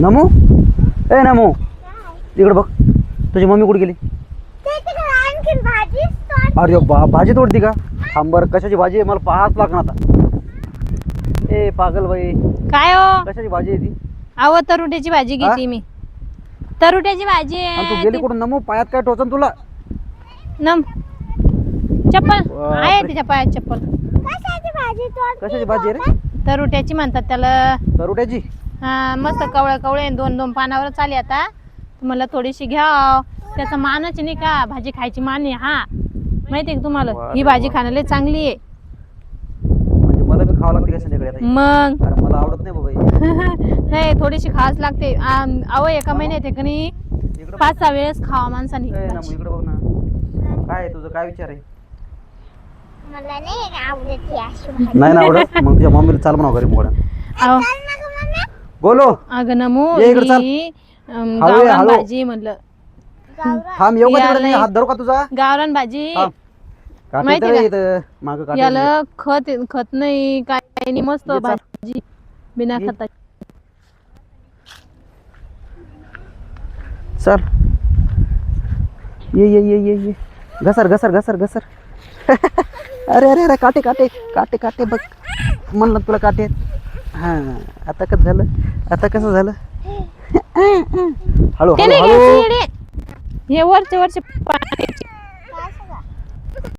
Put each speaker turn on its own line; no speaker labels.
नमू ए नमू इकडे बघ तुझी मम्मी कुठे गेली? अरे भाजी तोडती का? थांबर कशाची भाजी आहे मला पाहाच लागणार आता. ए पागल बाई
काय हो
कशाची भाजी आहे ती?
अहो तरुट्याची भाजी घेतली मी. तरुट्याची भाजी
आणि तू
आहे
गेली कुठून नमू? पायात काय टोचन तुला?
नम चप्पल
बापरे.
आहे तिच्या पायात चप्पल.
कशाची भाजी आहे रे?
तरुट्याची म्हणतात त्याला.
तरुट्याची?
हा मस्त कवळे कवळे दोन दोन पानावरच आली आता. तुम्हाला थोडीशी घ्या. त्याचा मानच नाही का भाजी खायची मान आहे हा. माहिती आहे का तुम्हाला?
वा
ही
रे
भाजी
वा.
खाण्याला चांगली आहे.
म्हणजे मला बी खावं लागते का संध्याकाळी आता?
मग
अरे मला आवडत नाही बाबा.
नाही थोडीशी खास लागते. अहो एका महिन्यात आहे का नाही
इकडे
5-6 वेळेस खावा माणसाने
ए नमू
भाजी.
इकडे बघ ना. काय आहे तुझं काय विचार आहे?
मला नाही आवडत ही अशी भाजी.
नाही ना आवडत मग तुझ्या मम्मीला चाल म्हणा घरी मोडा.
अहो
चल ना गं मम्मी.
बोलो
अगं नमू
ये इकडं चाल.
ही
हळू ये,
गावरान
हळू.
भाजी म्हणलं.
गावरान.
थांब येऊ का
याला
तिकडे? मी
नाही.
हात धरू का तुझा?
गावरान भाजी
थांब. काटे
माहिती
तर
का?
इथं मागं काटे.
याला खत नाही काय नाही मस्त
ये चाल.
भाजी बिना
ये.
खताची.
चल ये ये ये ये ये घसर घसर घसर घसर. अरे अरे अरे काटे काटे काटे काटे बघ म्हणलं तुला काटे आहेत. हा आता कसं झालं? आता कसं झालं? हळू
ते
हळू
नाही
हळू.
घ्यायचे येडे. हे वरचे वरचे